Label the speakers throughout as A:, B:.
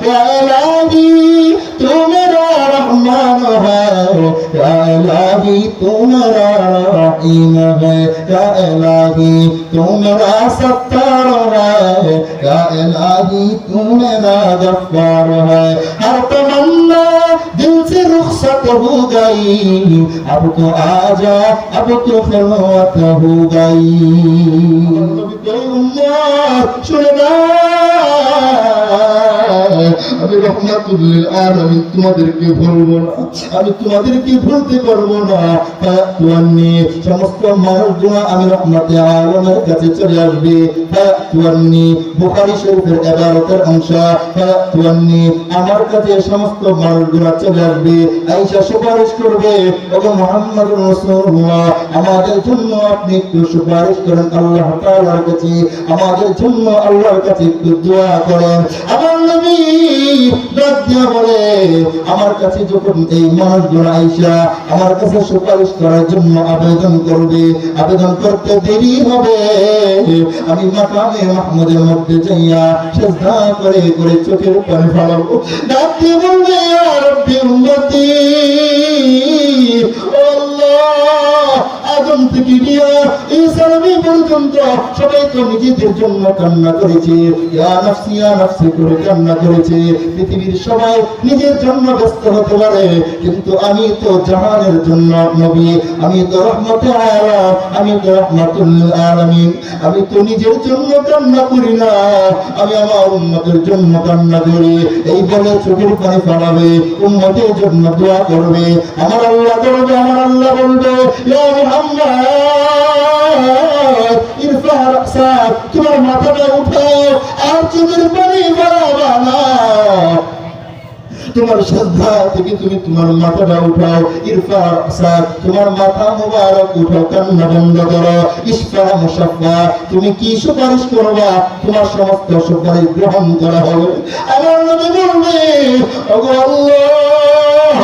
A: या इलाही तू मेरा रहमान है, या इलाही तू मेरा रहीम है, या इलाही तू मेरा सत्तार है, या इलाही तू मेरा गफ्फार है। हर तमन्ना दिल से रुखसत हो गई, अब तो आजा अब तो खिलवत हो गई। আমি রহমাতুল লিল আলামিন তোমাদেরকে ভুলবো না, আমি তোমাদেরকে ভুলতে পারবো না। ফায়াতুয়ান্নি সমস্ত মানুষগুলো আমি রহমতে আলমের কাছে চলে আসবে। ফায়াতুয়ান্নি বুখারী শরীফের 11 অংশ। ফায়াতুয়ান্নি আমার কাছে সমস্ত মানুষগুলো চলে আসবে, আয়েশা সুপারিশ করবে, ওগো মুহাম্মদুর রাসূলুল্লাহ আমাদের জন্য আপনি একটু সুপারিশ করেন আল্লাহ তাআলার কাছে, আমাদের জন্য আল্লাহর কাছে একটু দোয়া করেন। আমার নবী ডাক দিয়া বলে, আমার কাছে যখন এই মানুষগুলো আয়েশা আমার কাছে সুপারিশ করার জন্য আবেদন করবে, আবেদন করতে দেরি হবে, আমি মাকামে মাহমুদের মধ্যে যাইয়া সিজদা করে করে চোখের পানি ফেলাবো। ডাক দিয়ে বলবে, ইয়া রাব্বি উম্মতি, ও আল্লাহ আদম থেকে নিয়ে ঈসা নবী পর্যন্ত সবাই তো নিজেদের জন্য কান্না করেছে, ইয়া নাফসি করে কান্না করেছে। পৃথিবীর সবাই নিজের জন্য ব্যস্ত হতে পারে, কিন্তু আমি তো জাহানের জন্য নবী, আমি তো রহমতে আলাম, আমি তো রহমাতুল লিল আলামিন। আমি তো নিজের জন্য কান্না করি না, আমি আমার উম্মতের জন্য কান্না করি। এই বলে চোখের পানি ফেলাবে, উম্মতের জন্য দোয়া করবে। আমার আল্লাহ করবে, আমার আল্লাহ বলবে, ইয়া মুহাম্মদ ইরফা রাসাক, তোমার মাথাটা উঠাও আর চোখের পানি ফেলাবা না। তোমার শ্রদ্ধা থেকে তুমি তোমার মাথাটা উঠাও, ইরফা রাসাক, তোমার মাথা মুবারক উঠাও, কান্না বন্ধ করো। ইশফা মুশাফফা, তুমি কি সুপারিশ করবা তোমার সমস্ত সুপারিশ গ্রহণ করা হবে। আমার নবী বলবে, ওগো আল্লাহ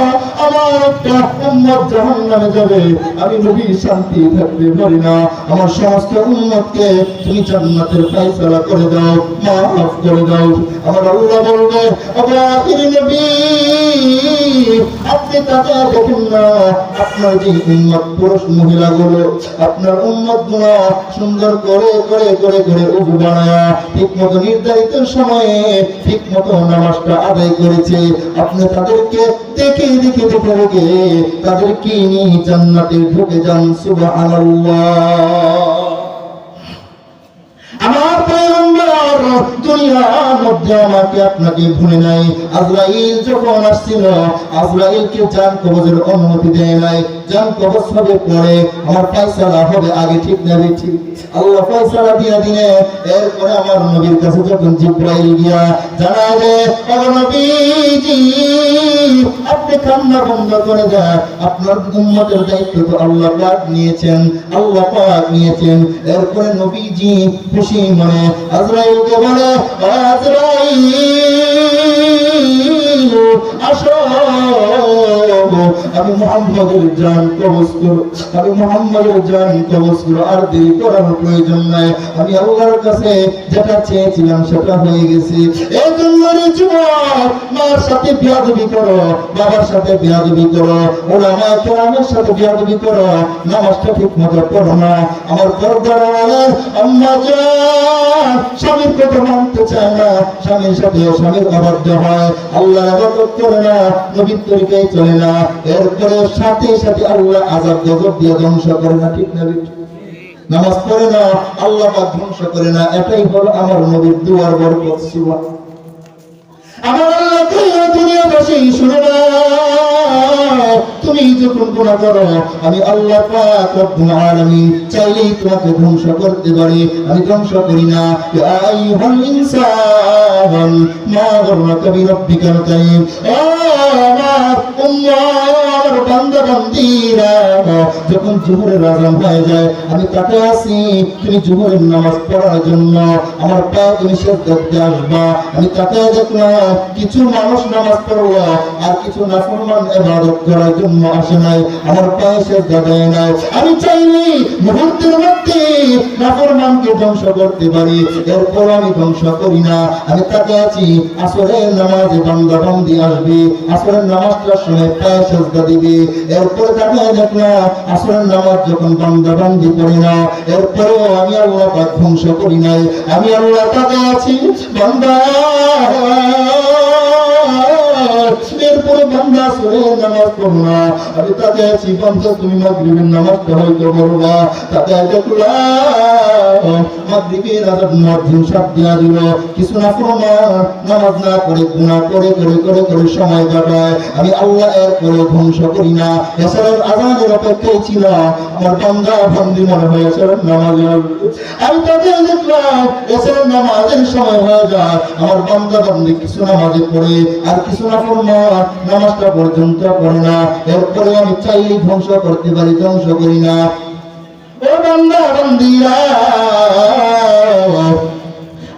A: আমার একটা উম্মত জাহান্নামে যাবে, আমি নবী শান্তি থাকতে পারি না, আমার সমস্ত উম্মতকে তুমি জান্নাতের ফয়সালা করে দাও, মাফ করে দাও। আমার আল্লাহ বলবে, ওগো আখির নবী আপনি তাকে দেখুন না, আপনার যে উম্মত পুরুষ মহিলাগুলো, আপনার উম্মতগুলো সুন্দর করে করে করে করে উযু বানায়া ঠিক মতো নির্ধারিত সময়ে ঠিক মতো নামাজটা আদায় করেছে, আপনি তাদেরকে দেখে দেখে দেখে দেখে তাদেরকে নিয়ে জান্নাতে ঢুকে যান। সুবহানাল্লাহ। আমার পয়গম্বর দুনিয়ার মধ্যে আমাকে আপনাকে ভুলে নাই। আজরাইল যখন আসছিল, আজরাইলকে জান কবজের অনুমতি দেয় নাই। জান কবজ হবে পরে, আমার ফয়সালা হবে আগে, ঠিক না ঠিক? আল্লাহ ফয়সালা দিয়া দিনে। এরপরে আমার নবীর কাছে যখন জিবরাইল গিয়া জানাবে, ও নবীজি আপনি কান্না বন্ধ করে দেন, আপনার উম্মতের দায়িত্ব তো আল্লাহ পাক নিয়েছেন, আল্লাহ পাক নিয়েছেন। এরপরে নবীজি খুশি মনে আজরাইলকে বলে, আজরাইল আসো, আমি মুহাম্মদের জান কবজ করো, আমি মুহাম্মদের জান কবজ করো, আর দেরি করার প্রয়োজন নাই। আমি আল্লাহর কাছে যেটা চেয়েছিলাম সেটা হয়ে গেছে। এই জন্য যুবক মার সাথে বিয়াদবি করো, বাবার সাথে বিয়াদবি করো, ওলামায়ে কেরামের সাথে বিয়াদবি করো, নামাজটা ঠিক মতো পড়ো না। আমার পর্দার আম্মা জান স্বামীর কথা মানতে চায় না, স্বামীর সাথে স্বামীর অবাধ্য হয়, আল্লাহর ইবাদত করে না, নবীর তরিকায় চলে না, এরপরে সাথে সাথে আল্লাহ আযাব গজব দিয়ে ধ্বংস করে না, ঠিক না? নামাজ পড়ে না, আল্লাহ পাক ধ্বংস করে না। এটাই হলো আমার নবীর দুয়ার বরকত। সুবহান। আমার আল্লাহ কইলো দুনিয়াবাসী শুনো না, তুমি যখন গুনাহ করো আমি আল্লাহ পাক রব্বুল আলামিন চাইলেই তোমাকে ধ্বংস করতে পারি, আমি ধ্বংস করি না। ইয়া আইয়ুহাল ইনসান মা গাররাকা বিরাব্বিকাল কারীম। আমার উম্মাহ, আমার বান্দা বান্দীরা যখন জোহরের আযান হয়ে যায় আমি তাকে আসি তুমি জোহরের নামাজ পড়ার জন্য আমার পায়ে তুমি সিজদাতে আসবা আমি তাকে দেখলাম কিছু মানুষ নামাজ পড়লো আর কিছু নাফরমান ইবাদত করার জন্য আসে নাই আমার পায়ে সিজদা দেয় নাই আমি চাইনি মুহূর্তের মধ্যে নাফরমানকে ধ্বংস করতে পারি এরপর আমি ধ্বংস করি না আমি তাকে আছি আসরের নামাজে বান্দা বান্দি আসবে আসরের নামাজটার সময় পায়ে সিজদা দিবে এরপর তাকে দেখলাম আসরের নামাজ যখন বান্দা বান্দি পড়ে না এরপরেও আমি আল্লাহ পাক ধ্বংস করি নাই আমি আল্লাহ তাকে আছি বান্দা এরপরে বান্দা আসরের নামাজ পড়ো না আমি তাকে আছি বান্দা তুমি মাগরিবের নামাজটা হয়তো পড়বা তাকে দেখলাম মাগরিবের আযান মুয়াজ্জিন শব্দ দিয়া দিল কিছু না নামাজ না করে গুনাহ করে করে করে করে সময় কাটায় আমি আল্লাহ এর করে ধ্বংস করি না এসরের আযানের অপেক্ষায় ছিল আমার বান্দা বান্দি মনে হয় এসরের নামাজে আমি তাকে দেখলাম এসরের নামাজের সময় হয়ে যায় আমার বান্দা বান্দি কিছু নামাজে পড়ে আর কিছু না নামাজটা পর্যন্ত পড়ে না এরপরে আমি চাইলে ধ্বংস করতে পারি ধ্বংস করি না ও বান্দা বান্দিরা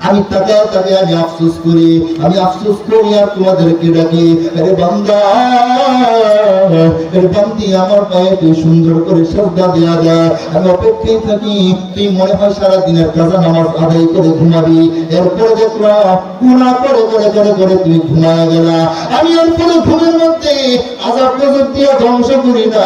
A: আমি তাকে আমি আফসোস করি আর তোমাদেরকে ডাকি আরে বান্দা এর বান্দি আমার পায়ে তুই সুন্দর করে সিজদা দেয়া যায় আমি অপেক্ষায় থাকি তুই মনে হয় সারা দিনের কাজা নামাজ আদায় করে ঘুমাবি এরপরে দেখলাম গুনাহ করে করে করে করে তুই ঘুমায় গেলা আমি এরপরে ঘুমের মধ্যে আযাব গজব দিয়ে ধ্বংস করি না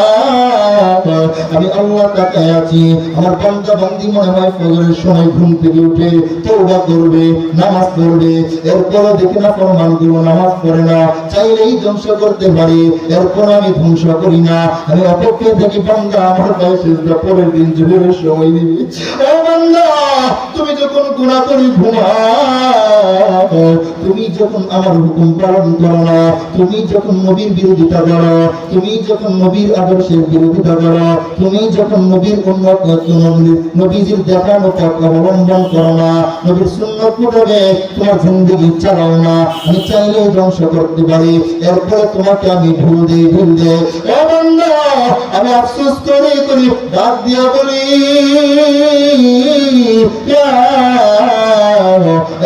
A: আমি আল্লাহ তাকায় আছি আমার বান্দা বান্দি মনে হয় ফজরের সময় ঘুম থেকে উঠে তওবা করবে নামাজ পড়বে এরপরে দেখে না ফরমানগুলো নামাজ পড়ে না চাইলেই ধ্বংস করতে পারি এরপর আমি ধ্বংস করি না আমি অপেক্ষায় থাকি বান্দা আমার পায়ে সিজদা পরের দিন জোহরের সময় দিবি ও বান্দা তুমি যখন গুনাহ করে ঘুমাও তুমি যখন আমার হুকুম পালন করো না তুমি যখন নবীর বিরোধিতা করো তুমি যখন নবীর আদর্শের বিরোধিতা করো তুমি যখন নবীর উন্নত নবীজির দেখানো পথ অবলম্বন করো না নবীর সুন্নাত মোতাবেক তোমার জিন্দেগি চালাও না আমি চাইলেও ধ্বংস করতে পারি এরপরে তোমাকে আমি ভুল দেই ও বান্দা আমি আফসোস করে করে ডাক দিয়া বলি ইয়া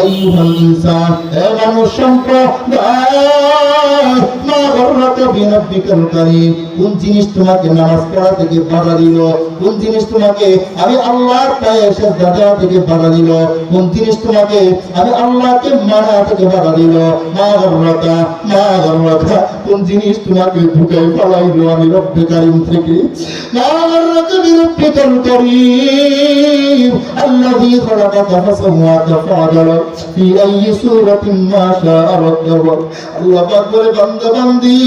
A: আইয়ুহাল ইনসান হে মানুষ সম্প্রদায় মা গররাকা বিরাব্বিকাল কারীম কোন জিনিস তোমাকে নামাজ পড়া থেকে বাধা দিল কোন জিনিস তোমাকে আমি আল্লাহর পায়ে সিজদা দেওয়া থেকে বাধা দিল কোন জিনিস তোমাকে আমি আল্লাহকে মানা থেকে বাধা দিল মা গররাকা কোন জিনিস তোমাকে ঢুকাই ফেলাইলো আমি রব্বে কারীম থেকে মা গররাকা বিরাব্বিকাল কারীম আল্লাযী খালাকাকা ফাসাওয়াকা ফাআদালা ফি আইয়ি সূরাতিন মা শাআ রাক্কাবা আল্লাহ পাক বলে বান্দা বান্দি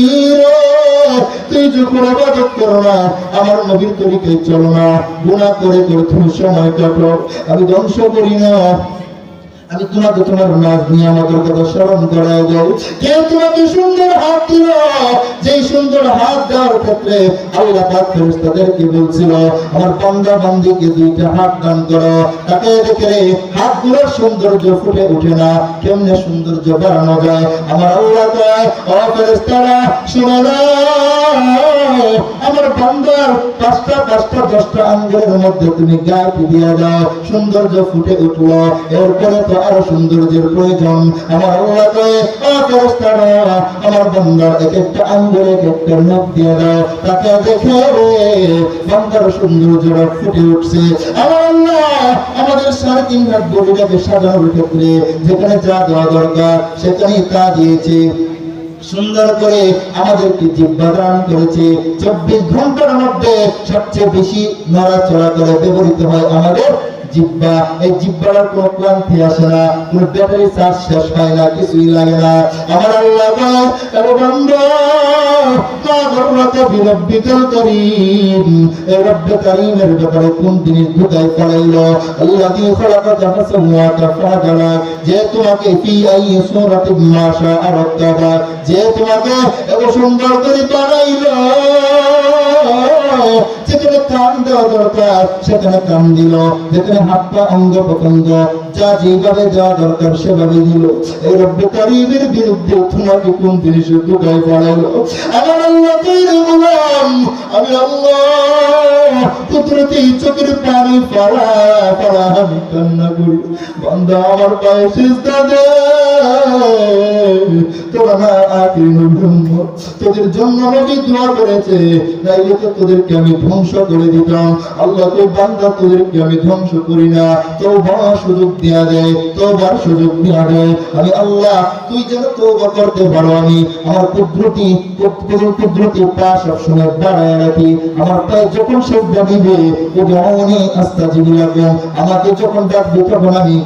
A: তুই যখন ইবাদত করো না আমার নবীর তরিকায় চলো না গুনাহ করে করে তুমি সময় কাটাও আমি ধ্বংস করি না আমি তোমাকে তোমার নাজ নিয়ে আমাদের কথা স্মরণ করায় যাই কে তোমাকে সুন্দর হাত দিল যেই সুন্দর হাত দেওয়ার ক্ষেত্রে আল্লাহ পাক ফেরেশতাদেরকে বলছিল আমার বান্দা বান্দিকে দুইটা হাত দান করো তাকে দেখে হাতগুলোর সৌন্দর্য ফুটে ওঠে না কেমনে সৌন্দর্য বাড়ানো যায় আমার আল্লাহ কয় ও ফেরেশতারা শুনে নাও আমার বান্দার পাঁচটা 10টা আঙ্গুলের মধ্যে তুমি গায়ে দিয়ে দাও সৌন্দর্য ফুটে উঠলো এরপরে তো আরো সৌন্দর্যের প্রয়োজন আমার আল্লাহ কয় ও ফেরেশতারা আমার বান্দার এক একটা আঙ্গুলে এক একটা নখ দিয়ে দাও তাকে দেখে রে বান্দার সৌন্দর্যটা ফুটে উঠছে আমার আল্লাহ আমাদের 3.5 হাত বডিটাকে সাজানোর ক্ষেত্রে যেখানে যা দেওয়া দরকার সেখানেই তা দিয়েছে সুন্দর করে আমাদেরকে জিহ্বা দান করেছে 24 ঘন্টার মধ্যে সবচেয়ে বেশি নড়াচড়া করে ব্যবহৃত হয় আমাদের জিহ্বা এই জিহ্বার কোনো ক্লান্তি আসে না কোনো ব্যাটারি চার্জ শেষ হয় না কিছুই লাগে না আমার আল্লাহ বলে ও বান্দা মা গররাকা বিরাব্বিকাল কারীম এই রব্বে কারীমের ব্যাপারে কোন জিনিস ঢুকাই পড়াইলো আল্লাযী খালাকাকা ফাসাওয়াকা ফাআদালা যে তোমাকে ফি আইয়ি সূরাতিন মা শাআ রাক্কাবা যে তোমাকে এত সুন্দর করে বানাইলো যেখানে কান দেওয়া দরকার সেখানে কান দিল, যেখানে হাত পা অঙ্গ প্রত্যঙ্গ যা যেভাবে দেওয়া দরকার সেভাবে দিল। এই রব্বুল কারীমের বিরুদ্ধে তোমাকে কোন জিনিসের ঢুকাই পড়াইলো? আমার আল্লাহ কইরে বললাম, আমি আল্লাহ কুদরতি চোখের পানি ফেলা ফেলা আমি কান্না করি, বান্দা আমার পায়ে সিজদা দে। তোরা না আখির নবী উম্মত, তোদের জন্য নবী দোয়া করেছে, নাইলে তো তোদেরকে আমি ধ্বংস করে দিতাম। আল্লাহ কই বান্দা তোদেরকে আমি ধ্বংস করি না, তওবার সুযোগ দেয়া দেয়, তওবার সুযোগ দেয়া দেয়। আমি আল্লাহ তুই যেন তওবা করতে পারো, আমি আমার কুদরতি পা সবসময় বাড়ায় রাখি। আমার পায়ে যখন সিজদা দিবে উদউনি আস্তাজিব লাকুম, আমাকে যখন ডাকবে তখন আমি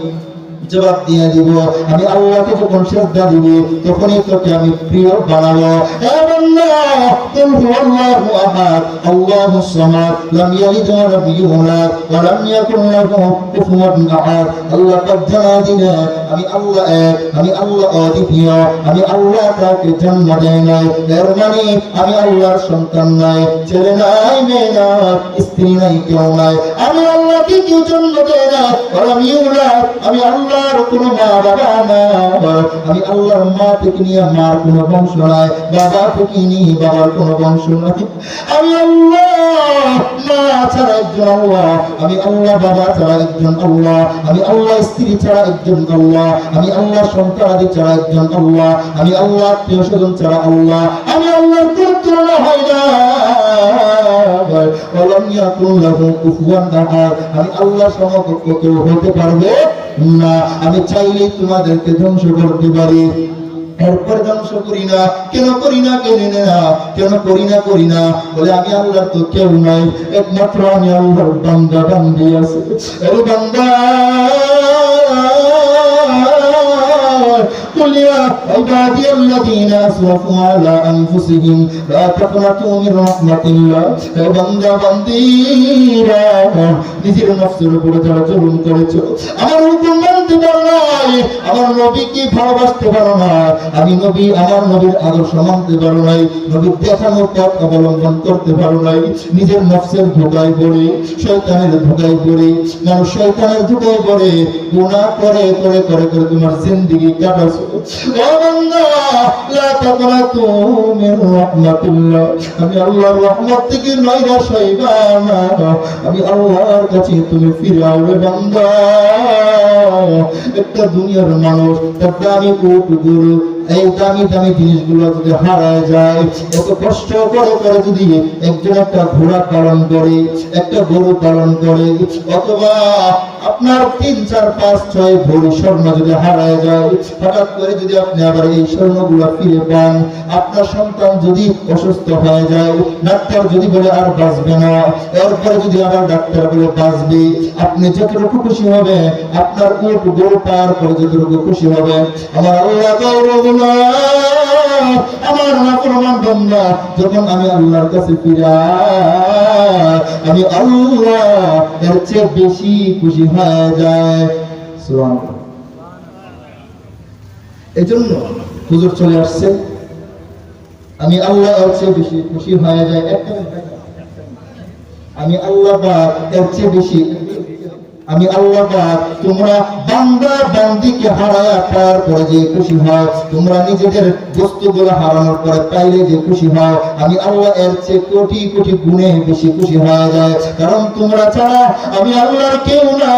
A: জবাব দিয়ে দিব। আমি আল্লাহকে যখন সিজদা দিব তখনই তোকে আমি প্রিয় বানাবো। হে বান্দা, কুল হুয়াল্লাহু আহাদ আল্লাহুস সামাদ লাম ইয়ালিদ ওয়া লাম ইউলাদ ওয়া লাম ইয়াকুল লাহু কুফুওয়ান আহাদ। আল্লাহ পাক জানা দিলেন আমি আল্লাহ এক, আমি আল্লাহ অদ্বিতীয়, আমি আল্লাহ কাউকে জন্ম দেই নাই, এর মানে আমি আল্লাহর সন্তান নাই, ছেলে নাই, মেয়ে নাই, স্ত্রী নাই, কেউ নাই। আমি আল্লাহকে কেউ জন্ম দেয় না, ওয়া লাম ইউলাদ, আমি আল্লাহ কোনো মা বাবা না, আমি আল্লাহর মা থেকে নিয়ে মার কোনো বংশ নাই, বাবা থেকে নিয়ে বাবার কোনো বংশ নাই। আমি আল্লাহ মা ছাড়া একজন আল্লাহ, আমি আল্লাহ বাবা ছাড়া একজন আল্লাহ, আমি আল্লাহ স্ত্রী ছাড়া একজন আল্লাহ, আমি আল্লাহ সন্তানাদি ছাড়া একজন আল্লাহ, আমি আল্লাহ আত্মীয় স্বজন ছাড়া আল্লাহ, আমি আল্লাহর কোনো তুলনা হয় না। আমি আল্লাহ সমকক্ষ কেউ হতে পারবে না। আমি চাইলে তোমাদেরকে ধ্বংস করতে পারি, এরপর ধ্বংস করি না। কেন করি না? কেন করি না বলে আমি আল্লাহর তো কেউ নাই, একমাত্র আমি আল্লাহর বান্দা বান্দি আছে। এই বান্দা قل يا عبادي الذين أسرفوا على أنفسهم لا تقنطوا من رحمة الله। বান্দা বান্দীরা নিজের নফসের উপরে যারা জুলুম করেছো, আমার হুকুম মানতে পারো নাই, আমার নবীকে ভালোবাসতে পারো না, আমি নবী আমার নবীর আদর্শ মানতে পারো নাই, নবীর দেখানো পথ অবলম্বন করতে পারো নাই, নিজের নফসের ধোঁকায় পড়ে, শয়তানের ধোঁকায় পড়ে, মানুষ শয়তানের ধোঁকায় পড়ে গুনাহ করে করে করে করে তোমার জিন্দেগি কাটাছো। আমি আল্লাহর রহমত থেকে নৈরাশ হইবা না, আমি আল্লাহর কাছে তুমি ফিরে আসবে বান্দা। একটা দুনিয়ার মানুষ একটা দামি গরু, এই দামি দামি জিনিসগুলো যদি হারায় যায়, এত কষ্ট করে করে যদি একজন একটা ঘোড়া পালন করে, একটা গরু পালন করে, অথবা আপনার 3, 4, 5, 6 ভরি স্বর্ণ যদি হারায় যায়, হঠাৎ করে যদি আপনি আবার এই স্বর্ণগুলো ফিরে পান, আপনার সন্তান যদি অসুস্থ হয়ে যায়, ডাক্তার যদি বলে আর বাঁচবে না, এরপরে যদি আবার ডাক্তার বলে বাঁচবে, আপনি যতটুকু খুশি হবে, আপনার উট গরু পাওয়ার পরে যতটুকু খুশি হবে, আমার আল্লাহ আমার নাফরমান বান্দা যখন আমি আল্লাহর কাছে ফিরে আমি আল্লাহ এর চেয়ে বেশি খুশি হয়ে যায়। সুবহানাল্লাহ। এজন্য হুজুর চলে আসছে, আমি আল্লাহ এর চেয়ে বেশি খুশি হয়ে যায়। আমি আল্লাহ পাক এর চেয়ে বেশি, আমি আল্লাহ পাক তোমরা বান্দা বান্দিকে হারায়া পাওয়ার পরে যে খুশি হয়, তোমরা নিজেদের বস্তুগুলো হারানোর পরে পাইলে যে খুশি হয়, আমি আল্লাহ এর চেয়ে কোটি কোটি গুণে বেশি খুশি হয়ে যায়। কারণ তোমরা ছাড়া আমি আল্লাহর কেউ না।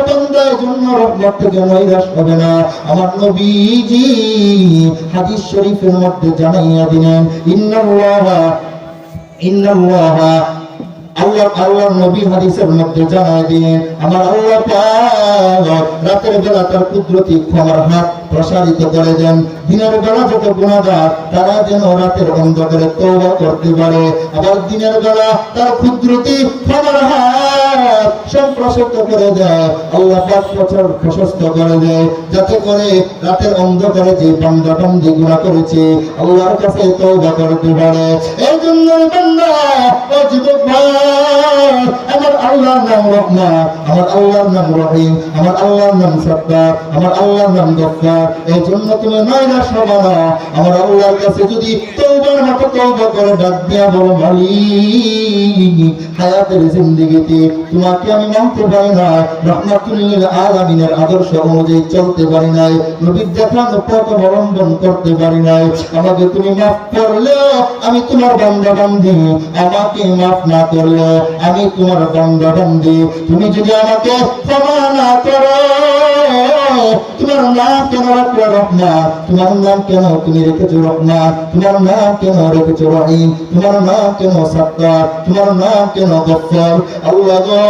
A: বান্দার জন্য রহমত থেকে নৈরাশ হবে না। আমার নবীজি হাদিস শরীফের মধ্যে জানাইয়া দিলেন, ইন্নাল্লাহা আল্লাহ নবী হাদিসের মধ্যে জানায় দিয়ে আমার আল্লাহ পাক রাতের বেলা তার কুদরতি ক্ষমার হাত প্রসারিত করে দেন। দিনের বেলা যত গুনাহগার তারা যেন রাতের অন্ধকারে তওবা করতে পারে, আবার দিনের বেলা তার কুদরতি ক্ষমার হাত সম্প্রসারিত করে দেয়, আল্লাহ পাক পথের প্রশস্ত করে দেয়, যাতে করে রাতের অন্ধকারে যে বান্দা বান্দি গুনাহ করেছে আল্লাহর কাছে তওবা করতে পারে। এই জন্য বান্দা ও যুবক ভাই, আমার আল্লাহর নাম রহমান, আমার আল্লাহর নাম রহিম, আমার আল্লাহর নাম সত্তার, আমার আল্লাহর নাম গফফার, এই জন্য তুমি নৈরাশ হবে না। আমার আল্লাহর কাছে যদি তওবার মতো তওবা করে ডাক দিয়া বলো, মালিক হায়াতের জিন্দেগিতে তোমাকে আমি মানতে পারি না, রাহমাতুল লিল আলামিনের আদর্শ অনুযায়ী চলতে পারি নাই, নবীর দেখানো পথ অবলম্বন করতে পারি নাই, আমাকে তুমি মাফ করলে আমি তোমার বান্দা বান্দি, আমাকে মাফ না করলে আমি তোমার বান্দা বান্দি। তুমি যদি আমাকে ক্ষমা না করো, তোমার নাম কেন রাখলো রহমান, তোমার নাম কেন তুমি রেখেছো রহমান, তোমার নাম কেন রেখেছো রহিম, তোমার নাম কেন সাত্তার, তোমার নাম কেন গফফার। আল্লাহ গো,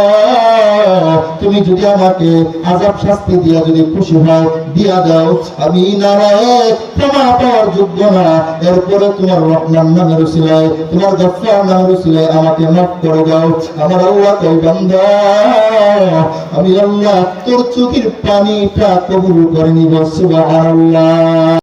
A: তুমি যদি আমাকে আযাব শাস্তি দিয়া যদি খুশি হও দিয়া দাও, আমি নারায়ণ ক্ষমা পাওয়ার যোগ্য না, এরপরে তোমার রহমান নামের উসিলায়, তোমার গফফার নামের উসিলায় আমাকে মাফ করে দাও। আমার আল্লাহ কই বান্দা, আমি আল্লাহ তোর চোখের পানিটা কবুল করে নিব। সুবহানাল্লাহ।